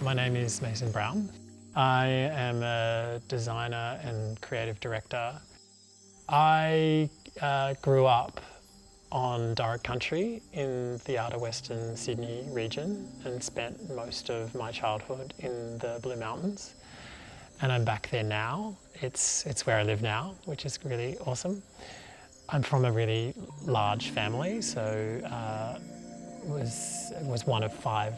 My name is Mason Browne. I am a designer and creative director. I grew up on Dharug country in the outer Western Sydney region and spent most of my childhood in the Blue Mountains. And I'm back there now. It's where I live now, which is really awesome. I'm from a really large family, so was one of 5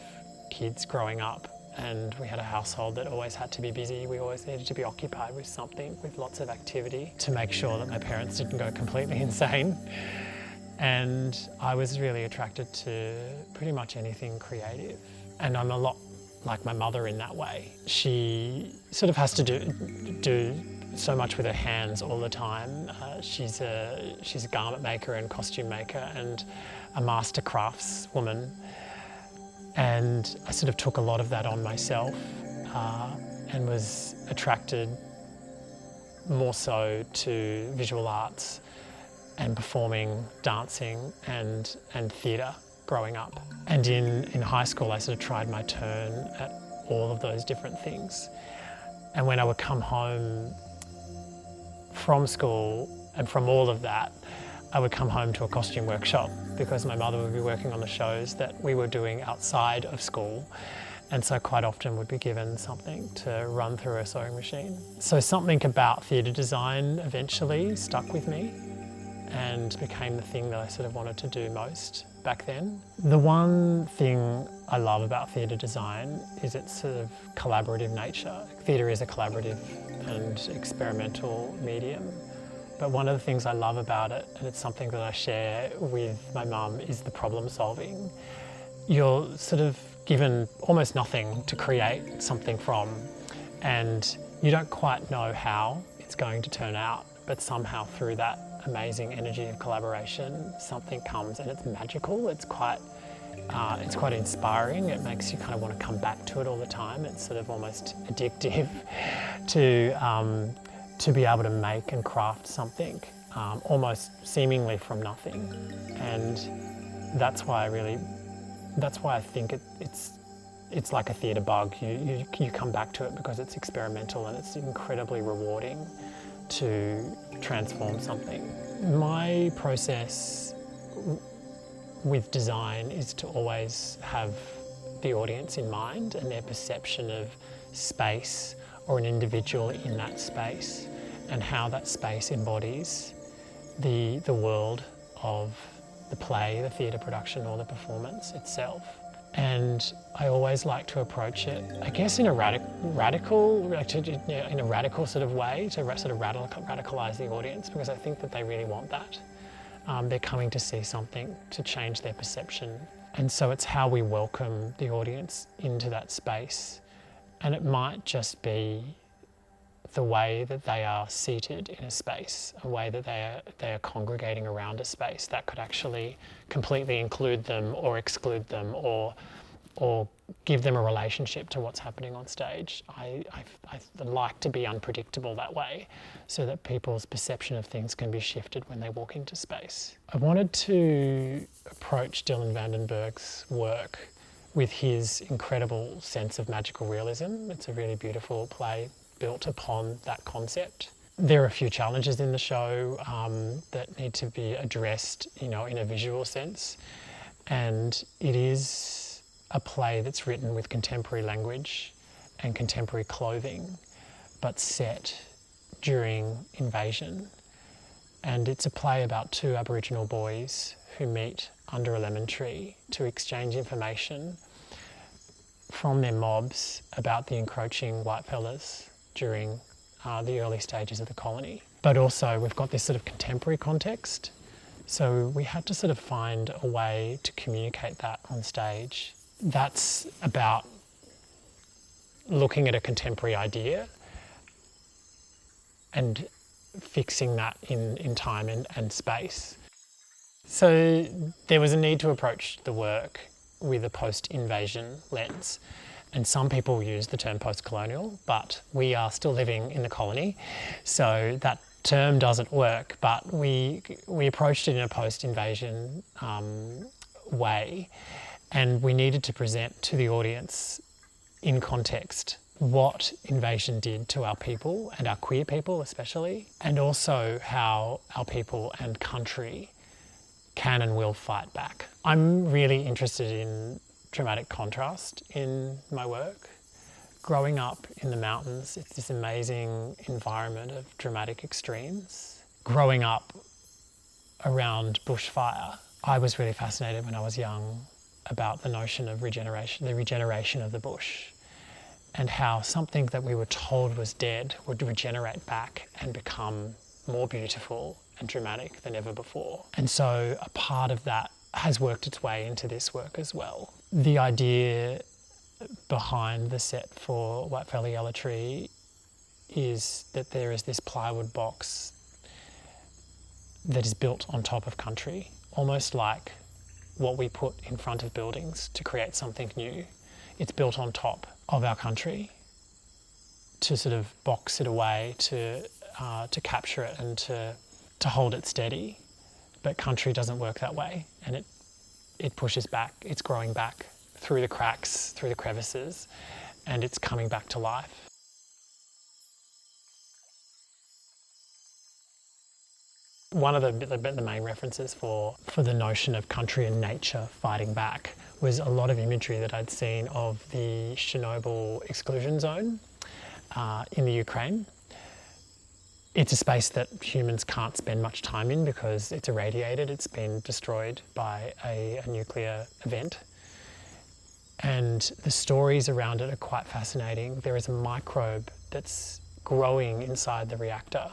kids growing up, and we had a household that always had to be busy. We always needed to be occupied with something, with lots of activity, to make sure that my parents didn't go completely insane. And I was really attracted to pretty much anything creative. And I'm a lot like my mother in that way. She sort of has to do so much with her hands all the time. She's a garment maker and costume maker and a master craftswoman. And I sort of took a lot of that on myself and was attracted more so to visual arts and performing, dancing and theatre growing up. And in high school I sort of tried my turn at all of those different things. And when I would come home from school and from all of that, I would come home to a costume workshop because my mother would be working on the shows that we were doing outside of school. And so quite often would be given something to run through a sewing machine. So something about theatre design eventually stuck with me and became the thing that I sort of wanted to do most back then. The one thing I love about theatre design is its sort of collaborative nature. Theatre is a collaborative and experimental medium. But one of the things I love about it, and it's something that I share with my mum, is the problem solving. You're sort of given almost nothing to create something from, and you don't quite know how it's going to turn out, but somehow through that amazing energy of collaboration, something comes and it's magical. It's quite inspiring. It makes you kind of want to come back to it all the time. It's sort of almost addictive to be able to make and craft something almost seemingly from nothing. And that's why I think it's like a theatre bug. You come back to it because it's experimental and it's incredibly rewarding to transform something. My process with design is to always have the audience in mind and their perception of space or an individual in that space and how that space embodies the world of the play, the theatre production or the performance itself. And I always like to approach it, I guess, in a radical sort of way, to sort of radicalise the audience, because I think that they really want that. They're coming to see something to change their perception. And so it's how we welcome the audience into that space. And it might just be the way that they are seated in a space, a way that they are congregating around a space that could actually completely include them or exclude them or give them a relationship to what's happening on stage. I like to be unpredictable that way so that people's perception of things can be shifted when they walk into space. I wanted to approach Dylan Van Den Berg's work with his incredible sense of magical realism. It's a really beautiful play built upon that concept. There are a few challenges in the show that need to be addressed, in a visual sense. And it is a play that's written with contemporary language and contemporary clothing, but set during invasion. And it's a play about 2 Aboriginal boys who meet under a lemon tree to exchange information from their mobs about the encroaching whitefellas during the early stages of the colony. But also we've got this sort of contemporary context. So we had to sort of find a way to communicate that on stage. That's about looking at a contemporary idea and fixing that in time and space. So there was a need to approach the work with a post-invasion lens. And some people use the term post-colonial, but we are still living in the colony, so that term doesn't work. But we approached it in a post-invasion way, and we needed to present to the audience in context what invasion did to our people and our queer people especially, and also how our people and country can and will fight back. I'm really interested in dramatic contrast in my work. Growing up in the mountains, it's this amazing environment of dramatic extremes. Growing up around bushfire, I was really fascinated when I was young about the notion of regeneration, the regeneration of the bush, and how something that we were told was dead would regenerate back and become more beautiful and dramatic than ever before. And so a part of that has worked its way into this work as well. The idea behind the set for Whitefella Yella Tree is that there is this plywood box that is built on top of country, almost like what we put in front of buildings to create something new. It's built on top of our country to sort of box it away, to capture it and to hold it steady. But country doesn't work that way, and it pushes back, it's growing back through the cracks, through the crevices, and it's coming back to life. One of the main references for the notion of country and nature fighting back was a lot of imagery that I'd seen of the Chernobyl exclusion zone in the Ukraine. It's a space that humans can't spend much time in because it's irradiated, it's been destroyed by a nuclear event. And the stories around it are quite fascinating. There is a microbe that's growing inside the reactor,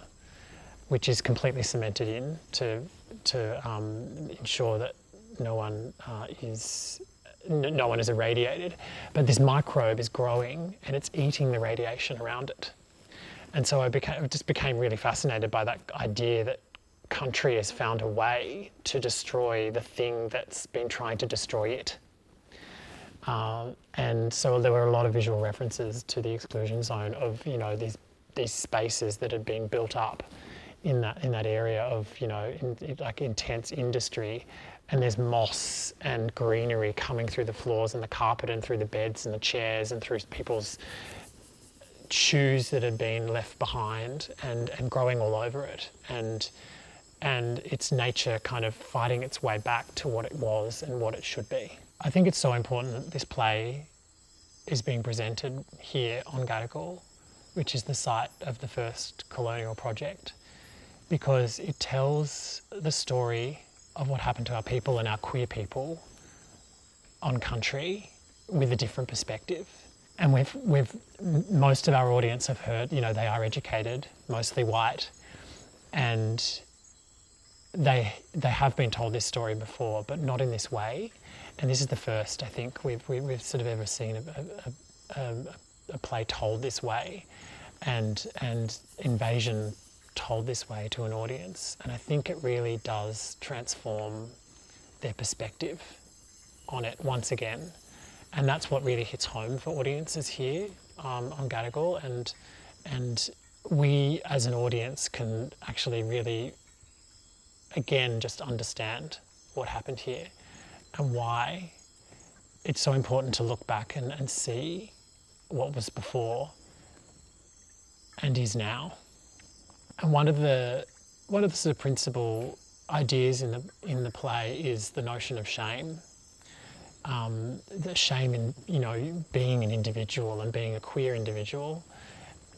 which is completely cemented in to ensure that no one is irradiated. But this microbe is growing and it's eating the radiation around it. And so I just became really fascinated by that idea that country has found a way to destroy the thing that's been trying to destroy it. And so there were a lot of visual references to the exclusion zone of, these spaces that had been built up in that area of, like intense industry, and there's moss and greenery coming through the floors and the carpet and through the beds and the chairs and through people's shoes that had been left behind and growing all over it, and it's nature kind of fighting its way back to what it was and what it should be. I think it's so important that this play is being presented here on Gadigal, which is the site of the first colonial project, because it tells the story of what happened to our people and our queer people on country with a different perspective. And most of our audience have heard, they are educated, mostly white, and they have been told this story before, but not in this way. And this is the first, I think, we've sort of ever seen a play told this way, and invasion told this way to an audience. And I think it really does transform their perspective on it once again. And that's what really hits home for audiences here on Gadigal. And we as an audience can actually really, again, just understand what happened here and why it's so important to look back and see what was before and is now. And one of the sort of principal ideas in the play is the notion of shame. The shame in being an individual and being a queer individual.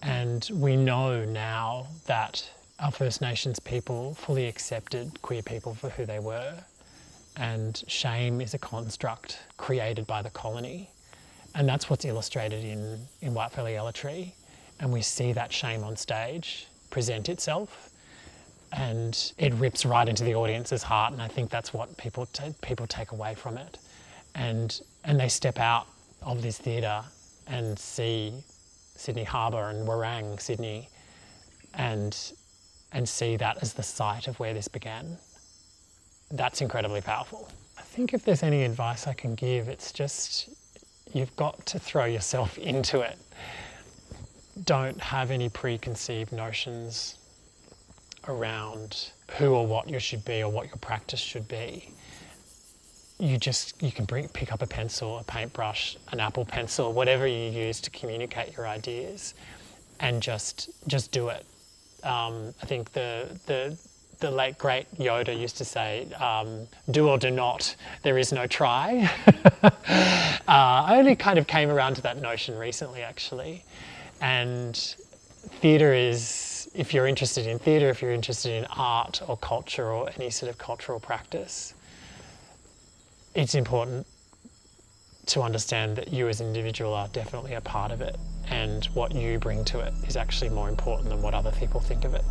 And we know now that our First Nations people fully accepted queer people for who they were, and shame is a construct created by the colony, and that's what's illustrated in Whitefella Yella Tree. And we see that shame on stage present itself, and it rips right into the audience's heart, and I think that's what people take away from it. And they step out of this theatre and see Sydney Harbour and Warang, Sydney, and see that as the site of where this began. That's incredibly powerful. I think if there's any advice I can give, it's just you've got to throw yourself into it. Don't have any preconceived notions around who or what you should be or what your practice should be. you can pick up a pencil, a paintbrush, an Apple Pencil, whatever you use to communicate your ideas, and just do it. I think the late great Yoda used to say, "Do or do not. There is no try." I only kind of came around to that notion recently, actually, and theatre is, if you're interested in theatre, if you're interested in art or culture or any sort of cultural practice, it's important to understand that you as an individual are definitely a part of it, and what you bring to it is actually more important than what other people think of it.